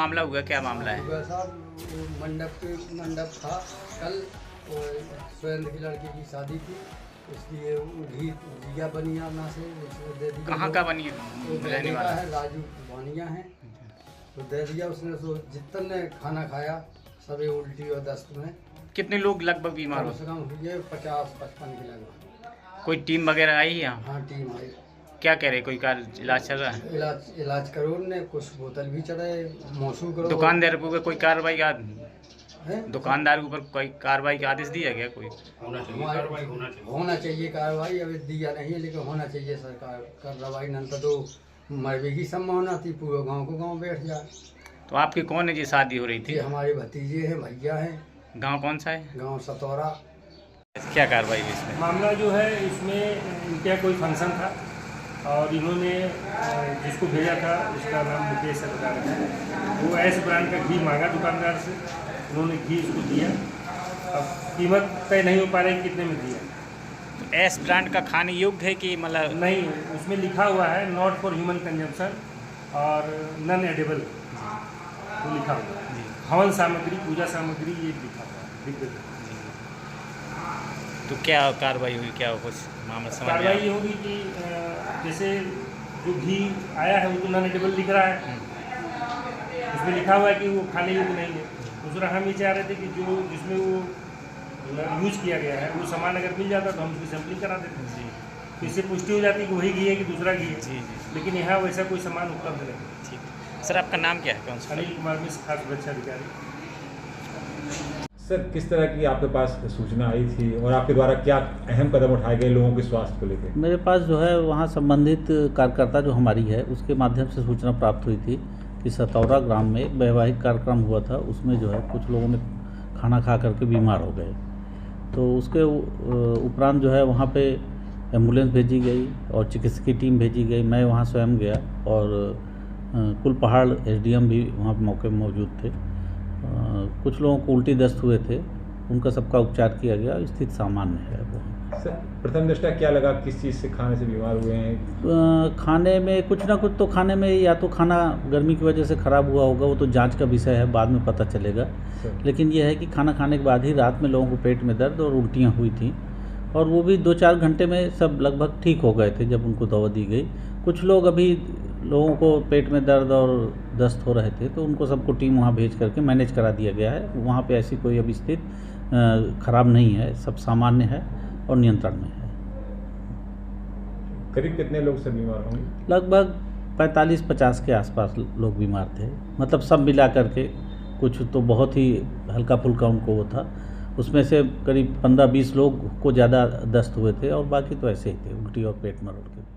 मामला हुआ, क्या मामला है? हुआ साहब, मंडप था कल, और सुरेंद्र की लड़की की शादी थी, इसलिए घिया बनियाना से उसने दे दिया। कहाँ का बनी रहने वाला है? राजू वानिया है, तो दे दिया उसने। तो जितने खाना खाया सभी उल्टी और दस्त में। कितने लोग लगभग बीमार हो? कम से कम हुए 50-55 के लगभग। कोई टीम वगैरह आई है यहाँ? हाँ, टीम आई। क्या कह रहे, कोई का इलाज चल रहा है? इलाज करो ने, कुछ बोतल भी चढ़ाए, मौसू करो। दुकानदार के ऊपर कोई कार्रवाई का है? दुकानदार के ऊपर कोई कार्रवाई का आदेश दिया गया? कोई होना चाहिए कार्रवाई, अभी दिया नहीं है लेकिन होना चाहिए सरकार कार्रवाई। नंतर तो मरने की संभावना थी, पूरे गांव को गांव बैठ जाए। तो आपकी कौन है जी शादी हो रही थी? ये हमारे भतीजे हैं, भैया हैं। गांव कौन सा है? गांव सतौरा। क्या कार्रवाई है इसमें? मामला जो है इसमें इनका कोई फंक्शन था और इन्होंने जिसको भेजा था उसका नाम मुकेश सरकार है। वो एस ब्रांड का घी मांगा दुकानदार से, उन्होंने घी उसको दिया। अब कीमत तय नहीं हो पा रही कितने में दिया। तो एस ब्रांड का खाने योग्य है कि मतलब? नहीं, उसमें लिखा हुआ है नॉट फॉर ह्यूमन कंजम्पशन और नॉन एडिबल, वो लिखा हुआ है। हवन सामग्री, पूजा सामग्री, ये लिखा हुआ है दिग्गज। तो क्या कार्रवाई हुई, क्या कुछ मामला समझ में आया? कार्रवाई ये होगी कि जैसे जो घी आया है वो तो नॉन एडिबल लिख रहा है, उसमें लिखा हुआ है कि वो खाने योग्य नहीं है। दूसरा हम ये चाह रहे थे कि जो जिसमें वो यूज किया गया है वो सामान अगर मिल जाता तो हम उसकी सैम्पलिंग करा देते जी। तो इससे पुष्टि हो जाती कि वही घी है कि दूसरा घी है जी। लेकिन यहाँ वैसा कोई सामान उपलब्ध नहीं। ठीक सर, आपका नाम क्या है? कौन सा? अनिल कुमार मिश्र, खाद्य सुरक्षा अधिकारी। सर, किस तरह की आपके पास सूचना आई थी और आपके द्वारा क्या अहम कदम उठाए गए लोगों के स्वास्थ्य को लेकर? मेरे पास जो है वहाँ संबंधित कार्यकर्ता जो हमारी है उसके माध्यम से सूचना प्राप्त हुई थी कि सतौरा ग्राम में एक वैवाहिक कार्यक्रम हुआ था। उसमें जो है कुछ लोगों ने खाना खा करके बीमार हो गए। तो उसके उपरांत जो है वहाँ पे एम्बुलेंस भेजी गई और चिकित्सकीय टीम भेजी गई। मैं वहाँ स्वयं गया और कुलपहाड़ एसडीएम भी वहाँ पे मौके में मौजूद थे। कुछ लोगों को उल्टी दस्त हुए थे, उनका सबका उपचार किया गया। स्थिति सामान्य है वो। सर, प्रथम दृष्टया क्या लगा, किस चीज़ से खाने से बीमार हुए हैं? खाने में कुछ ना कुछ तो खाने में, या तो खाना गर्मी की वजह से ख़राब हुआ होगा, वो तो जांच का विषय है, बाद में पता चलेगा। लेकिन यह है कि खाना खाने के बाद ही रात में लोगों को पेट में दर्द और उल्टियाँ हुई थी, और वो भी 2-4 घंटे में सब लगभग ठीक हो गए थे जब उनको दवा दी गई। कुछ लोग अभी लोगों को पेट में दर्द और दस्त हो रहे थे तो उनको सबको टीम वहाँ भेज करके मैनेज करा दिया गया है। वहाँ पे ऐसी कोई अभी स्थिति खराब नहीं है, सब सामान्य है और नियंत्रण में है। करीब कितने लोग से बीमार होंगे? लगभग 45-50 के आसपास लोग बीमार थे, मतलब सब मिला करके। कुछ तो बहुत ही हल्का फुल्का उनको वो था, उसमें से करीब 15-20 लोग को ज़्यादा दस्त हुए थे और बाकी तो ऐसे ही थे, उल्टी और पेट मरोड़ के।